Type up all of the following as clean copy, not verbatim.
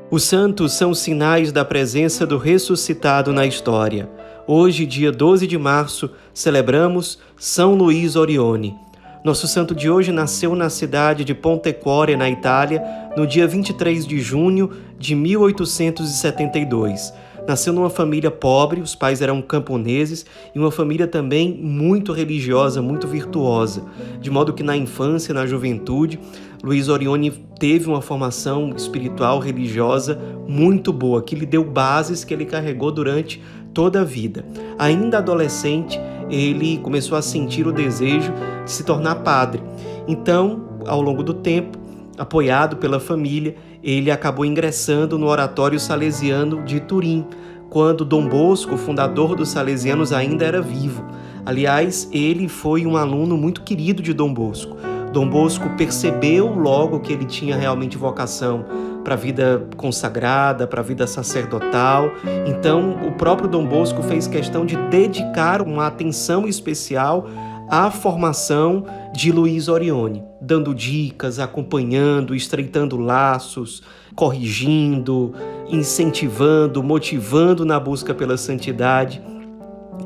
Os santos são sinais da presença do ressuscitado na história. Hoje, dia 12 de março, celebramos São Luís Orione. Nosso santo de hoje nasceu na cidade de Pontecore, na Itália, no dia 23 de junho de 1872. Nasceu numa família pobre, os pais eram camponeses, e uma família também muito religiosa, muito virtuosa. De modo que na infância, na juventude, Luís Orione teve uma formação espiritual, religiosa muito boa, que lhe deu bases que ele carregou durante toda a vida. Ainda adolescente, ele começou a sentir o desejo de se tornar padre. Então, ao longo do tempo, apoiado pela família, ele acabou ingressando no Oratório Salesiano de Turim, quando Dom Bosco, o fundador dos salesianos, ainda era vivo. Aliás, ele foi um aluno muito querido de Dom Bosco. Dom Bosco percebeu logo que ele tinha realmente vocação para a vida consagrada, para a vida sacerdotal. Então, o próprio Dom Bosco fez questão de dedicar uma atenção especial à formação de Luís Orione, dando dicas, acompanhando, estreitando laços, corrigindo, incentivando, motivando na busca pela santidade.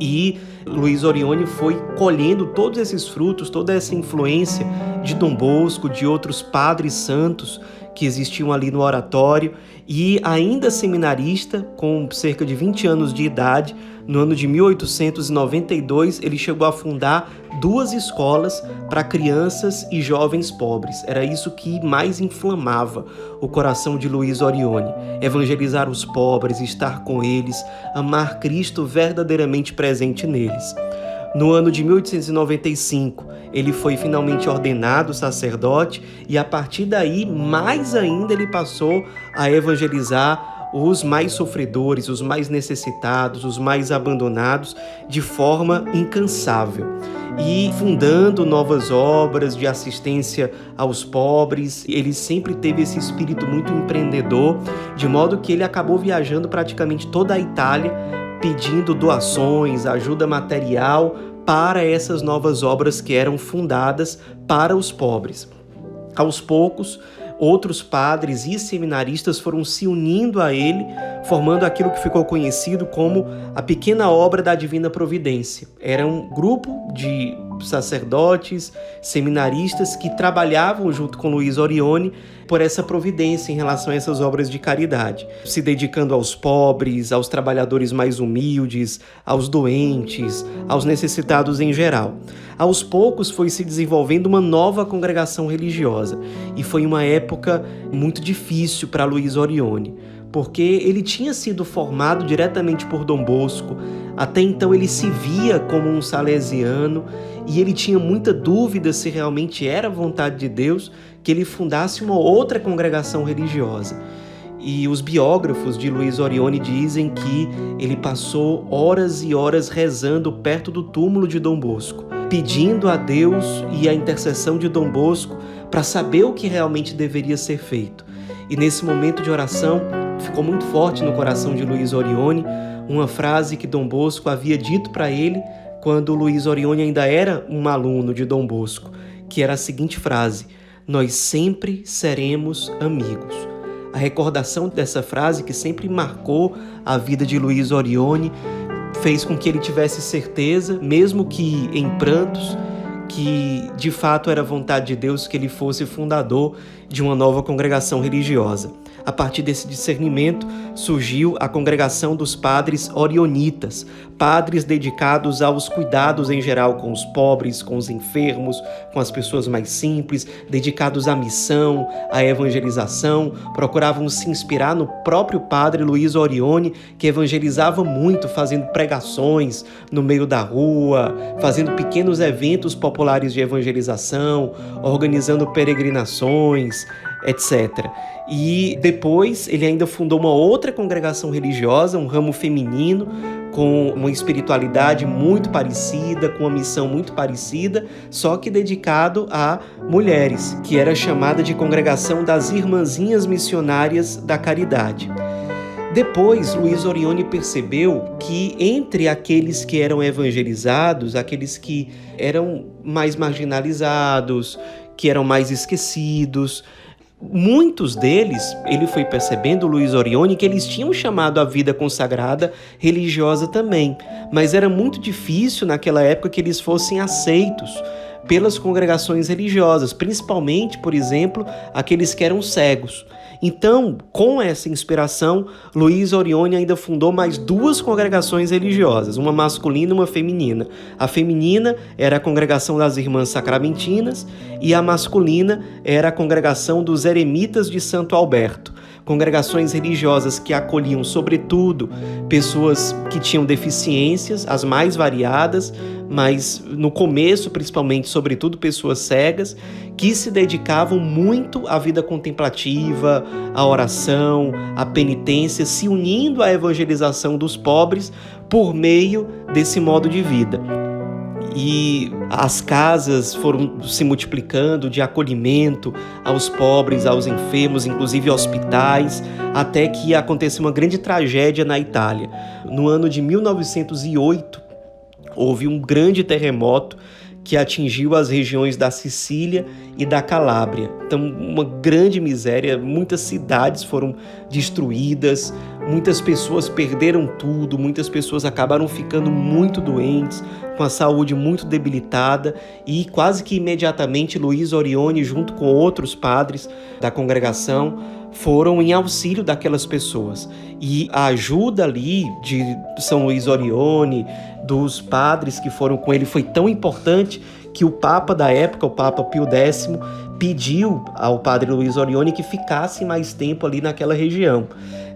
E Luís Orione foi colhendo todos esses frutos, toda essa influência de Dom Bosco, de outros padres santos que existiam ali no oratório, e ainda seminarista, com cerca de 20 anos de idade, no ano de 1892, ele chegou a fundar 2 escolas para crianças e jovens pobres. Era isso que mais inflamava o coração de Luís Orione: evangelizar os pobres, estar com eles, amar Cristo verdadeiramente presente neles. No ano de 1895, ele foi finalmente ordenado sacerdote e, a partir daí, mais ainda, ele passou a evangelizar os mais sofredores, os mais necessitados, os mais abandonados, de forma incansável. E fundando novas obras de assistência aos pobres, ele sempre teve esse espírito muito empreendedor, de modo que ele acabou viajando praticamente toda a Itália, pedindo doações, ajuda material para essas novas obras que eram fundadas para os pobres. Aos poucos, outros padres e seminaristas foram se unindo a ele, formando aquilo que ficou conhecido como a Pequena Obra da Divina Providência. Era um grupo de sacerdotes, seminaristas que trabalhavam junto com Luís Orione por essa providência em relação a essas obras de caridade, se dedicando aos pobres, aos trabalhadores mais humildes, aos doentes, aos necessitados em geral. Aos poucos foi se desenvolvendo uma nova congregação religiosa, e foi uma época muito difícil para Luís Orione, porque ele tinha sido formado diretamente por Dom Bosco. Até então ele se via como um salesiano e ele tinha muita dúvida se realmente era vontade de Deus que ele fundasse uma outra congregação religiosa. E os biógrafos de Luís Orione dizem que ele passou horas e horas rezando perto do túmulo de Dom Bosco, pedindo a Deus e a intercessão de Dom Bosco para saber o que realmente deveria ser feito. E nesse momento de oração, ficou muito forte no coração de Luís Orione uma frase que Dom Bosco havia dito para ele quando Luís Orione ainda era um aluno de Dom Bosco, que era a seguinte frase: "Nós sempre seremos amigos". A recordação dessa frase, que sempre marcou a vida de Luís Orione, fez com que ele tivesse certeza, mesmo que em prantos, que de fato era vontade de Deus que ele fosse fundador de uma nova congregação religiosa. A partir desse discernimento surgiu a Congregação dos Padres Orionitas, padres dedicados aos cuidados em geral com os pobres, com os enfermos, com as pessoas mais simples, dedicados à missão, à evangelização. Procuravam se inspirar no próprio padre Luís Orione, que evangelizava muito, fazendo pregações no meio da rua, fazendo pequenos eventos populares de evangelização, organizando peregrinações, etc. E depois ele ainda fundou uma outra congregação religiosa, um ramo feminino, com uma espiritualidade muito parecida, com uma missão muito parecida, só que dedicado a mulheres, que era chamada de Congregação das Irmãzinhas Missionárias da Caridade. Depois, Luís Orione percebeu que entre aqueles que eram evangelizados, aqueles que eram mais marginalizados, que eram mais esquecidos, Muitos deles, ele foi percebendo, Luiz Orione, que eles tinham chamado a vida consagrada religiosa também, mas era muito difícil naquela época que eles fossem aceitos pelas congregações religiosas, principalmente, por exemplo, aqueles que eram cegos. Então, com essa inspiração, Luiz Orione ainda fundou mais 2 congregações religiosas, uma masculina e uma feminina. A feminina era a Congregação das Irmãs Sacramentinas e a masculina era a Congregação dos Eremitas de Santo Alberto. Congregações religiosas que acolhiam, sobretudo, pessoas que tinham deficiências, as mais variadas, mas no começo, principalmente, sobretudo, pessoas cegas, que se dedicavam muito à vida contemplativa, à oração, à penitência, se unindo à evangelização dos pobres por meio desse modo de vida. E as casas foram se multiplicando de acolhimento aos pobres, aos enfermos, inclusive hospitais, até que aconteceu uma grande tragédia na Itália. No ano de 1908, houve um grande terremoto que atingiu as regiões da Sicília e da Calábria. Então, uma grande miséria, muitas cidades foram destruídas, muitas pessoas perderam tudo, muitas pessoas acabaram ficando muito doentes, com a saúde muito debilitada, e quase que imediatamente Luiz Orione, junto com outros padres da congregação, foram em auxílio daquelas pessoas. E a ajuda ali de São Luiz Orione, dos padres que foram com ele, foi tão importante que o Papa da época, o Papa Pio X, pediu ao padre Luiz Orione que ficasse mais tempo ali naquela região.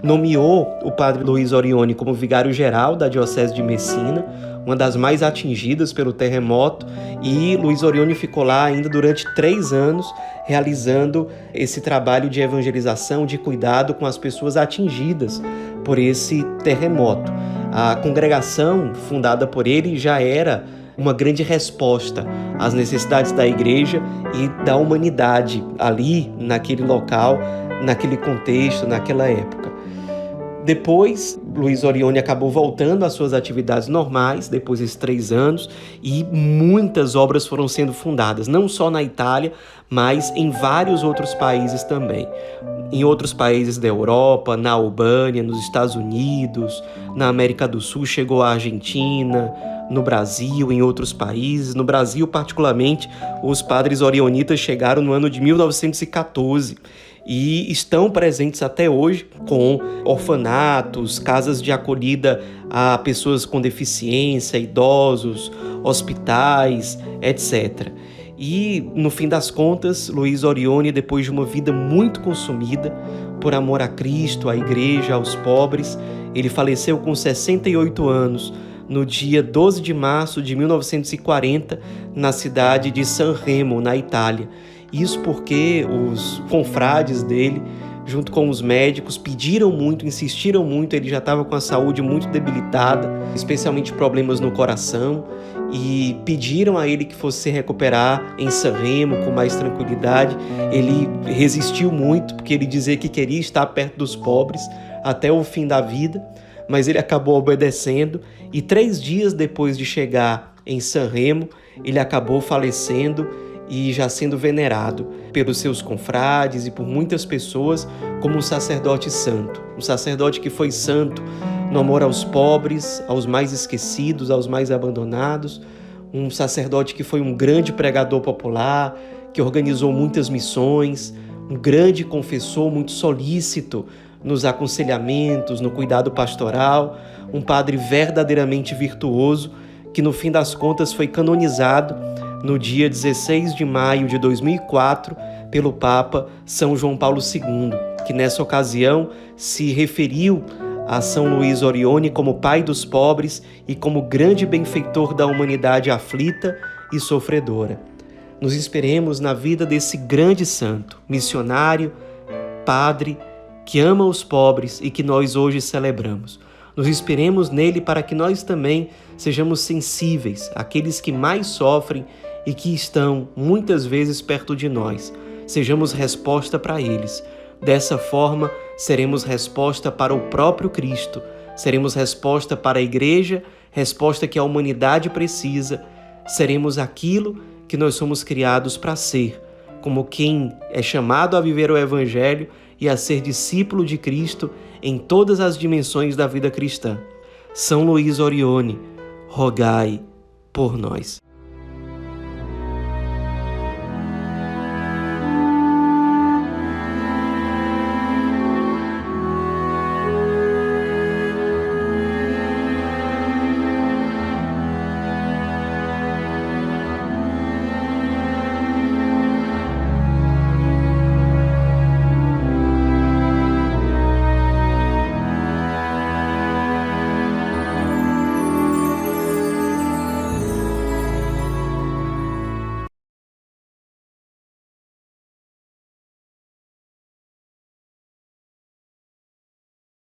Nomeou o padre Luiz Orione como vigário-geral da Diocese de Messina, uma das mais atingidas pelo terremoto, e Luiz Orione ficou lá ainda durante 3 anos, realizando esse trabalho de evangelização, de cuidado com as pessoas atingidas por esse terremoto. A congregação fundada por ele já era uma grande resposta às necessidades da igreja e da humanidade ali, naquele local, naquele contexto, naquela época. Depois, Luiz Orione acabou voltando às suas atividades normais, depois desses 3 anos, e muitas obras foram sendo fundadas, não só na Itália, mas em vários outros países também. Em outros países da Europa, na Albânia, nos Estados Unidos, na América do Sul, chegou à Argentina, no Brasil, em outros países. No Brasil, particularmente, os padres orionitas chegaram no ano de 1914 e estão presentes até hoje com orfanatos, casas de acolhida a pessoas com deficiência, idosos, hospitais, etc. E, no fim das contas, Luiz Orione, depois de uma vida muito consumida por amor a Cristo, à igreja, aos pobres, ele faleceu com 68 anos, no dia 12 de março de 1940, na cidade de Sanremo, na Itália. Isso porque os confrades dele, junto com os médicos, pediram muito, insistiram muito. Ele já estava com a saúde muito debilitada, especialmente problemas no coração, e pediram a ele que fosse se recuperar em Sanremo com mais tranquilidade. Ele resistiu muito, porque ele dizia que queria estar perto dos pobres até o fim da vida, mas ele acabou obedecendo, e 3 dias depois de chegar em Sanremo, ele acabou falecendo e já sendo venerado pelos seus confrades e por muitas pessoas como um sacerdote santo. Um sacerdote que foi santo no amor aos pobres, aos mais esquecidos, aos mais abandonados. Um sacerdote que foi um grande pregador popular, que organizou muitas missões, um grande confessor, muito solícito nos aconselhamentos, no cuidado pastoral, um padre verdadeiramente virtuoso, que no fim das contas foi canonizado no dia 16 de maio de 2004 pelo Papa São João Paulo II, que nessa ocasião se referiu a São Luiz Orione como pai dos pobres e como grande benfeitor da humanidade aflita e sofredora. Nos inspiremos na vida desse grande santo, missionário, padre, que ama os pobres e que nós hoje celebramos. Nos inspiremos nele para que nós também sejamos sensíveis àqueles que mais sofrem e que estão muitas vezes perto de nós. Sejamos resposta para eles. Dessa forma, seremos resposta para o próprio Cristo, seremos resposta para a igreja, resposta que a humanidade precisa, seremos aquilo que nós somos criados para ser, como quem é chamado a viver o Evangelho e a ser discípulo de Cristo em todas as dimensões da vida cristã. São Luís Orione, rogai por nós.